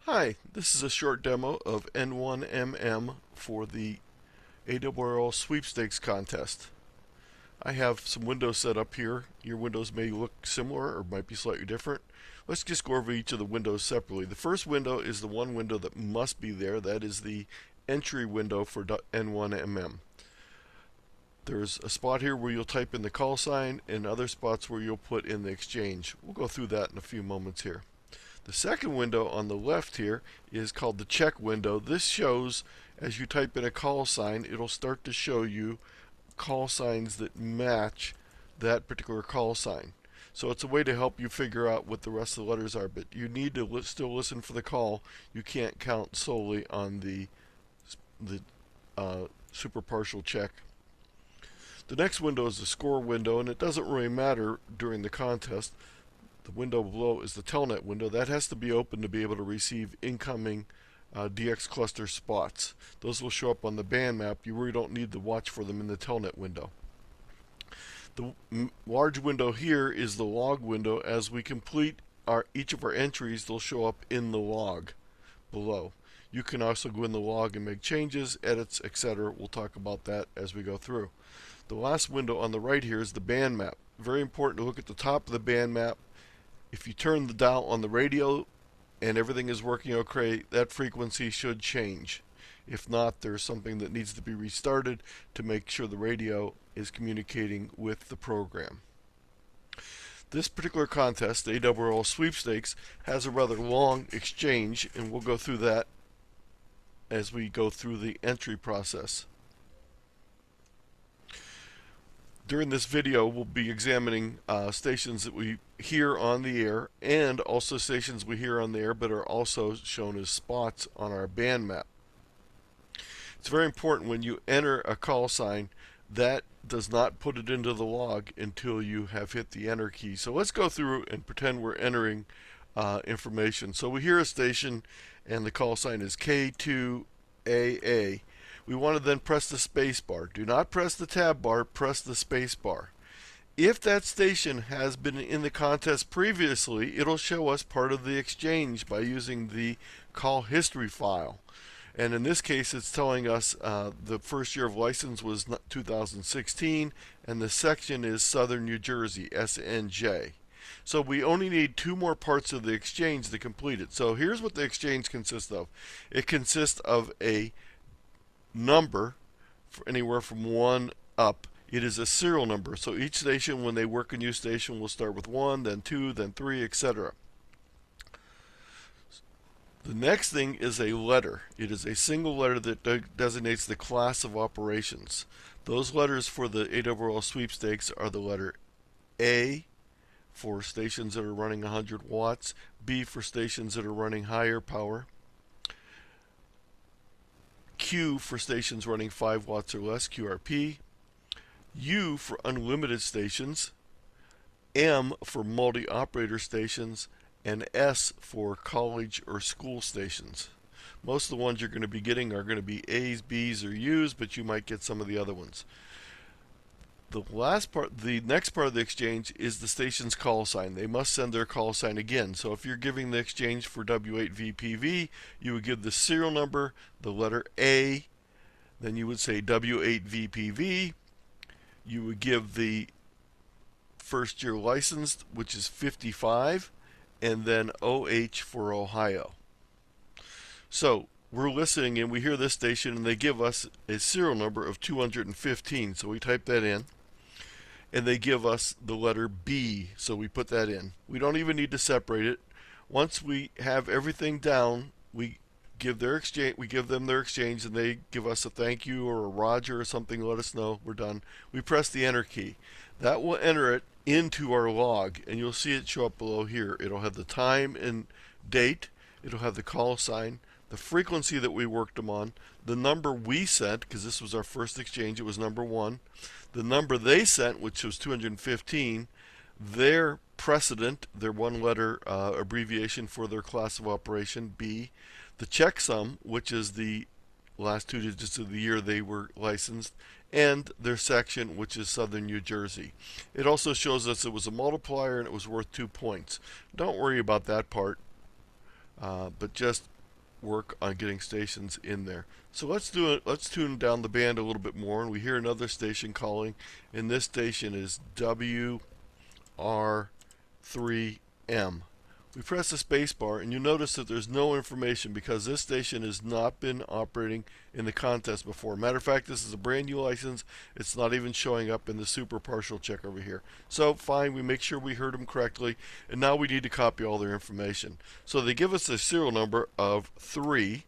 Hi, this is a short demo of N1MM for the ARRL Sweepstakes contest. I have some windows set up here. Your windows may look similar or might be slightly different. Let's just go over each of the windows separately. The first window is the one window that must be there. That is the entry window for N1MM. There's a spot here where you'll type in the call sign and other spots where you'll put in the exchange. We'll go through that in a few moments here. The second window on the left here is called the check window. This shows, as you type in a call sign, it'll start to show you call signs that match that particular call sign. So it's a way to help you figure out what the rest of the letters are, but you need to still listen for the call. You can't count solely on the super partial check. The next window is the score window, and it doesn't really matter during the contest. The window below is the telnet window. That has to be open to be able to receive incoming DX cluster spots. Those will show up on the band map. You really don't need to watch for them in the telnet window. The large window here is the log window. As we complete each of our entries, they'll show up in the log below. You can also go in the log and make changes, edits, etc. We'll talk about that as we go through. The last window on the right here is the band map. Very important to look at the top of the band map. If you turn the dial on the radio and everything is working okay, that frequency should change. If not, there's something that needs to be restarted to make sure the radio is communicating with the program. This particular contest, the ARRL Sweepstakes, has a rather long exchange, and we'll go through that as we go through the entry process. During this video, we'll be examining stations that we hear on the air and also stations we hear on the air but are also shown as spots on our band map. It's very important when you enter a call sign that does not put it into the log until you have hit the enter key. So let's go through and pretend we're entering information. So we hear a station and the call sign is K2AA. We want to then press the space bar. Do not press the tab bar, press the space bar. If that station has been in the contest previously, it'll show us part of the exchange by using the call history file. And in this case, it's telling us the first year of license was 2016, and the section is Southern New Jersey, SNJ. So we only need two more parts of the exchange to complete it. So here's what the exchange consists of. It consists of a number for anywhere from 1 up. It is a serial number, so each station, when they work a new station, will start with 1, then 2, then 3, etc. The next thing is a letter. It is a single letter that designates the class of operations. Those letters for the ARRL Sweepstakes are the letter A for stations that are running 100 watts, B for stations that are running higher power, Q for stations running 5 watts or less, QRP, U for unlimited stations, M for multi-operator stations, and S for college or school stations. Most of the ones you're going to be getting are going to be A's, B's, or U's, but you might get some of the other ones. The next part of the exchange is the station's call sign. They must send their call sign again. So if you're giving the exchange for W8VPV, you would give the serial number, the letter A, then you would say W8VPV. You would give the first year licensed, which is 55, and then OH for Ohio. So we're listening and we hear this station and they give us a serial number of 215. So we type that in. And they give us the letter B, so we put that in. We don't even need to separate it. Once we have everything down, we give them their exchange, and they give us a thank you or a Roger or something to let us know we're done. We press the enter key. That will enter it into our log, and you'll see it show up below here. It'll have the time and date. It'll have the call sign, the frequency that we worked them on, the number we sent, because this was our first exchange, it was number 1, the number they sent, which was 215, their precedent, their one-letter abbreviation for their class of operation, B, the checksum, which is the last 2 digits of the year they were licensed, and their section, which is Southern New Jersey. It also shows us it was a multiplier and it was worth 2 points. Don't worry about that part. But just work on getting stations in there. So let's do it. Let's tune down the band a little bit more, and we hear another station calling, and this station is WR3M. We press the space bar, and you'll notice that there's no information because this station has not been operating in the contest before. Matter of fact, this is a brand new license. It's not even showing up in the super partial check over here. So fine, we make sure we heard them correctly, and now we need to copy all their information. So they give us a serial number of 3.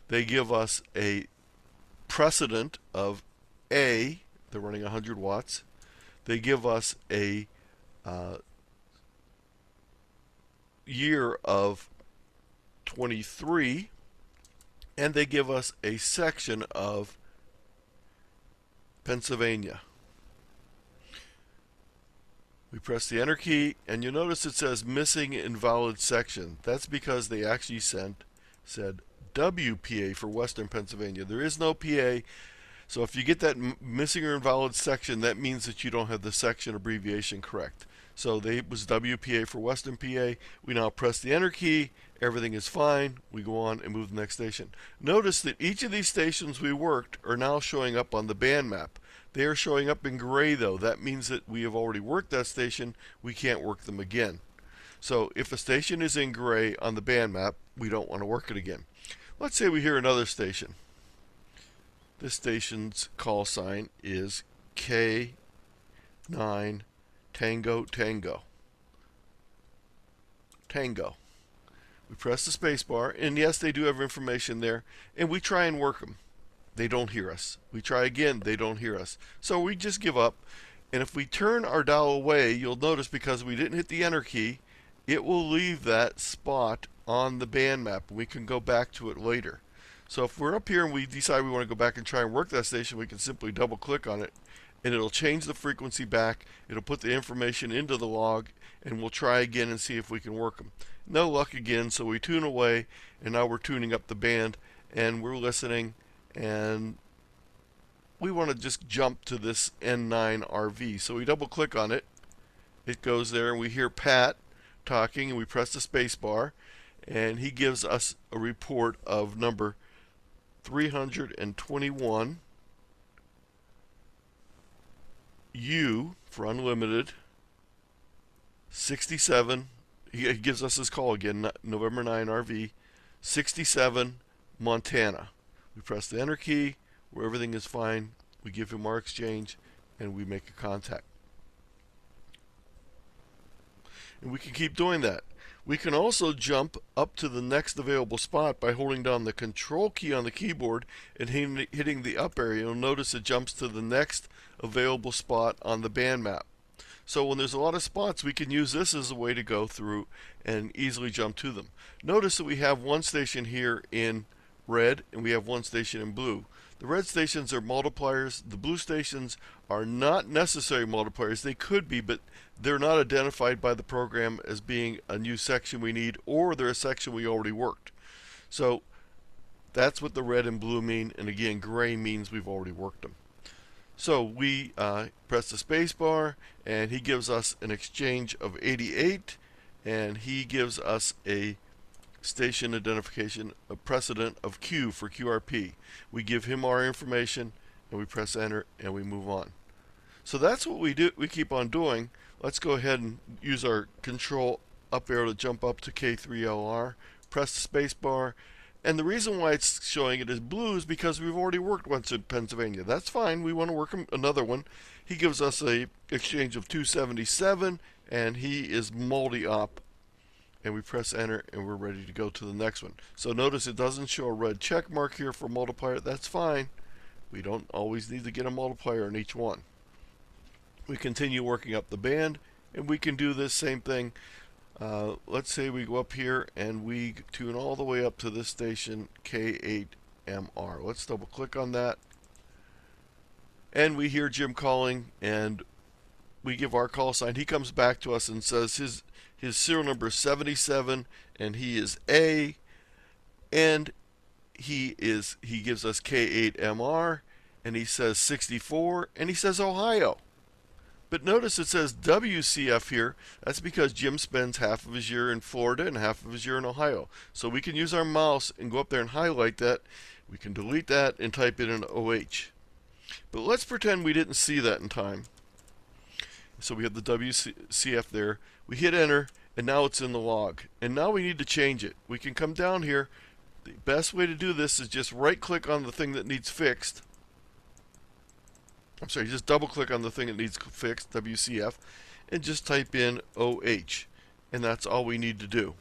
They give us a precedent of A. They're running 100 watts. They give us a year of 23, and they give us a section of Pennsylvania. We press the enter key, and you'll notice it says missing invalid section. That's because they actually said WPA for Western Pennsylvania. There is no PA, so if you get that missing or invalid section, that means that you don't have the section abbreviation correct. So it was WPA for Western PA. We now press the enter key. Everything is fine. We go on and move to the next station. Notice that each of these stations we worked are now showing up on the band map. They are showing up in gray though. That means that we have already worked that station. We can't work them again. So if a station is in gray on the band map, we don't want to work it again. Let's say we hear another station. This station's call sign is K9 Tango Tango. Tango. We press the space bar, and yes, they do have information there, and we try and work them. They don't hear us. We try again, they don't hear us. So we just give up, and if we turn our dial away, you'll notice because we didn't hit the enter key, it will leave that spot on the band map. We can go back to it later. So if we're up here and we decide we want to go back and try and work that station, we can simply double click on it, and it'll change the frequency back. It'll put the information into the log, and we'll try again and see if we can work them. No luck again, so we tune away, and now we're tuning up the band, and we're listening, and we want to just jump to this N9RV. So we double click on it. It goes there, and we hear Pat talking, and we press the space bar, and he gives us a report of number 321. U for unlimited, 67. He gives us his call again, November 9 RV, 67, Montana. We press the enter key where everything is fine. We give him our exchange, and we make a contact. And we can keep doing that. We can also jump up to the next available spot by holding down the control key on the keyboard and hitting the up arrow. You'll notice it jumps to the next available spot on the band map. So when there's a lot of spots, we can use this as a way to go through and easily jump to them. Notice that we have one station here in red and we have one station in blue. The red stations are multipliers. The blue stations are not necessary multipliers. They could be, but they're not identified by the program as being a new section we need, or they're a section we already worked. So that's what the red and blue mean, and again, gray means we've already worked them. So we press the space bar, and he gives us an exchange of 88, and he gives us a station identification, a precedent of Q for QRP. We give him our information, and we press enter, and we move on. So that's what we do. We keep on doing. Let's go ahead and use our control up arrow to jump up to K3LR, press the space bar, and the reason why it's showing it as blue is because we've already worked once in Pennsylvania. That's fine. We want to work another one. He gives us a exchange of 277, and he is multi-op. And we press enter, and we're ready to go to the next one. So notice it doesn't show a red check mark here for multiplier. That's fine. We don't always need to get a multiplier in each one. We continue working up the band, and we can do this same thing. Let's say we go up here and we tune all the way up to this station K8MR. Let's double click on that, and we hear Jim calling, and we give our call sign. He comes back to us and says his serial number is 77, and he is A, and he gives us K8MR, and he says 64, and he says Ohio. But notice it says WCF here. That's because Jim spends half of his year in Florida and half of his year in Ohio. So we can use our mouse and go up there and highlight that. We can delete that and type it in OH. But let's pretend we didn't see that in time. So we have the WCF there. We hit enter, and now it's in the log. And now we need to change it. We can come down here. The best way to do this is just right-click on the thing that needs fixed. I'm sorry, just double-click on the thing that needs fixed, WCF, and just type in OH. And that's all we need to do.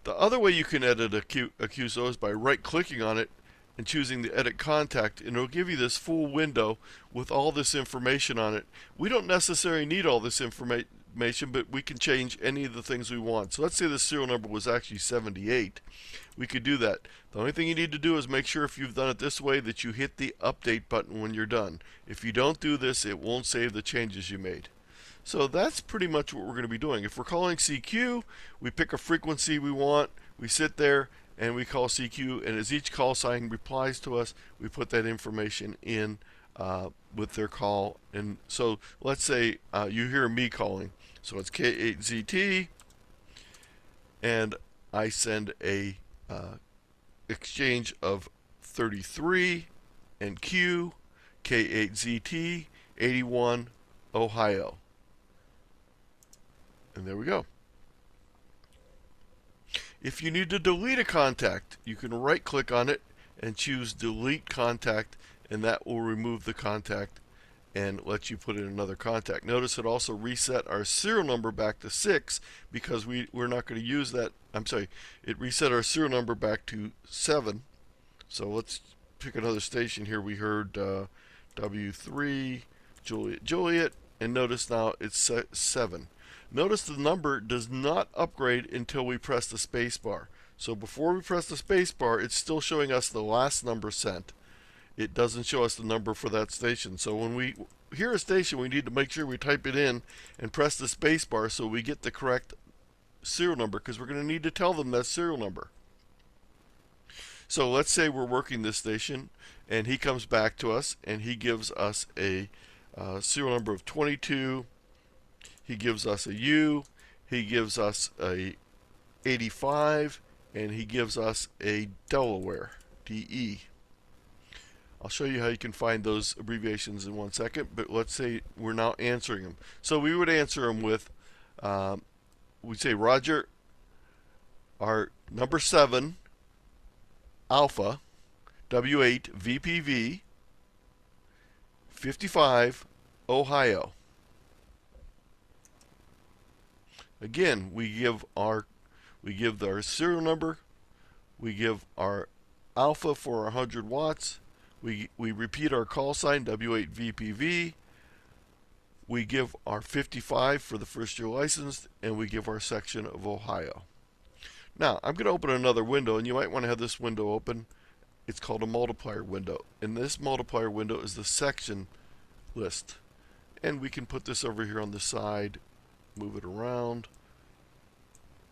The other way you can edit a QSO is by right-clicking on it and choosing the Edit Contact, and it'll give you this full window with all this information on it. We don't necessarily need all this information, but we can change any of the things we want. So let's say the serial number was actually 78. We could do that. The only thing you need to do is make sure if you've done it this way that you hit the Update button when you're done. If you don't do this, it won't save the changes you made. So that's pretty much what we're going to be doing. If we're calling CQ, we pick a frequency we want, we sit there, and we call CQ, and as each call sign replies to us, we put that information in with their call. And so let's say you hear me calling. So it's K8ZT, and I send a exchange of 33 and Q, K8ZT, 81, Ohio. And there we go. If you need to delete a contact, you can right-click on it and choose Delete Contact, and that will remove the contact and let you put in another contact. Notice it also reset our serial number back to 6 because we're not going to use that. I'm sorry, it reset our serial number back to 7. So let's pick another station here. We heard W3, Juliet, and notice now it's 7. Notice the number does not upgrade until we press the space bar. So before we press the space bar, it's still showing us the last number sent. It doesn't show us the number for that station. So when we hear a station, we need to make sure we type it in and press the space bar so we get the correct serial number, because we're going to need to tell them that serial number. So let's say we're working this station and he comes back to us and he gives us a serial number of 22. He gives us a U, he gives us a 85, and he gives us a Delaware, DE. I'll show you how you can find those abbreviations in one second, but let's say we're now answering them. So we would answer them with, we'd say, Roger, our number 7, Alpha, W8, VPV, 55, Ohio. Again, we give our serial number, we give our alpha for 100 watts, we repeat our call sign W8VPV, we give our 55 for the first year licensed, and we give our section of Ohio. Now, I'm going to open another window, and you might want to have this window open. It's called a multiplier window, and this multiplier window is the section list. And we can put this over here on the side, move it around.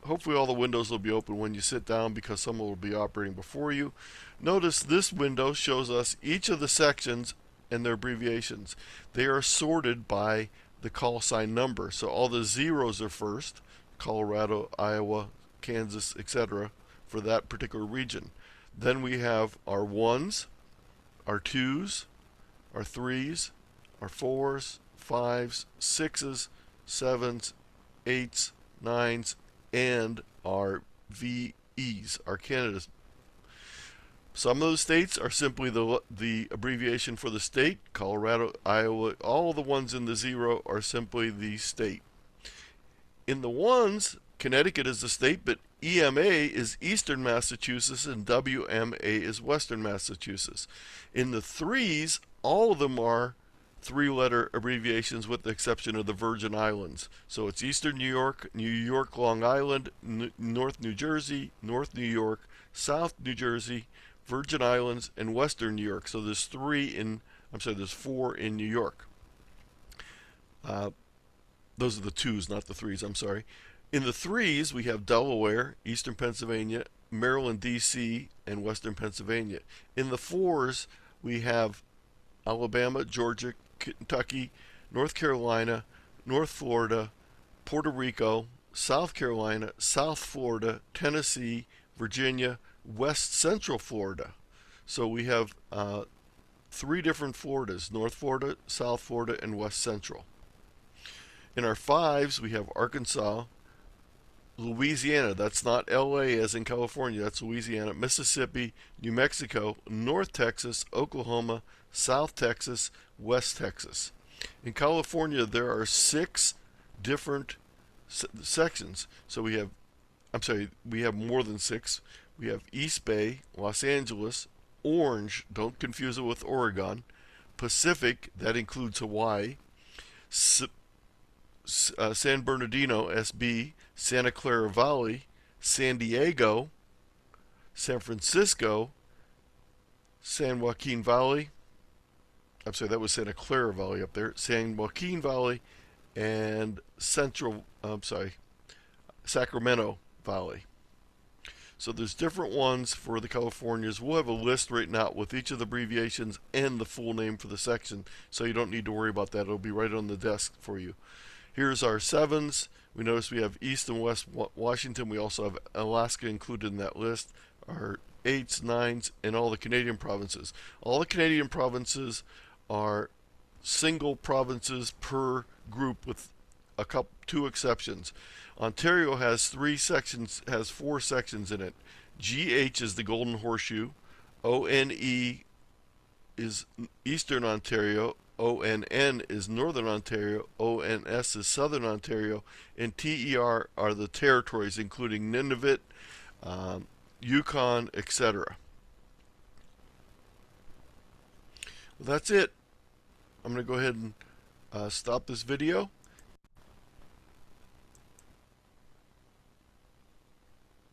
Hopefully all the windows will be open when you sit down, because some will be operating before you. Notice this window shows us each of the sections and their abbreviations. They are sorted by the call sign number. So all the zeros are first, Colorado, Iowa, Kansas, etc., for that particular region. Then we have our 1s, our 2s, our 3s, our 4s, 5s, 6s, 7s, 8s, 9s, and our VEs, our Canada's. Some of the states are simply the abbreviation for the state. Colorado, Iowa, all the ones in the 0 are simply the state. In the 1s, Connecticut is the state, but EMA is Eastern Massachusetts and WMA is Western Massachusetts. In the 3s, all of them are 3-letter abbreviations with the exception of the Virgin Islands. So it's Eastern New York, Long Island, North New Jersey, North New York, South New Jersey, Virgin Islands, and Western New York. So there's there's 4 in New York. Those are the 2s, not the 3s, I'm sorry. In the 3s, we have Delaware, Eastern Pennsylvania, Maryland, D.C., and Western Pennsylvania. In the 4s, we have Alabama, Georgia, Kentucky, North Carolina, North Florida, Puerto Rico, South Carolina, South Florida, Tennessee, Virginia, West Central Florida. So we have 3 different Floridas: North Florida, South Florida, and West Central. In our 5s, we have Arkansas, Louisiana, that's not LA as in California, that's Louisiana, Mississippi, New Mexico, North Texas, Oklahoma, South Texas, West Texas. In California, there are 6 different sections. So we have more than 6. We have East Bay, Los Angeles, Orange, don't confuse it with Oregon, Pacific, that includes Hawaii, San Bernardino, SB, Santa Clara Valley, San Diego, San Francisco, San Joaquin Valley. I'm sorry, that was Santa Clara Valley up there. San Joaquin Valley and Sacramento Valley. So there's different ones for the Californias. We'll have a list written out with each of the abbreviations and the full name for the section, so you don't need to worry about that. It'll be right on the desk for you. Here's our 7s. We notice we have East and West Washington. We also have Alaska included in that list. Our 8s, 9s, and all the Canadian provinces. All the Canadian provinces are single provinces per group with 2 exceptions. Ontario has 4 sections in it. GH is the Golden Horseshoe, ONE is Eastern Ontario, ONN is Northern Ontario, ONS is Southern Ontario, and TER are the territories, including Nunavut, Yukon, etc. Well, that's it. I'm going to go ahead and stop this video.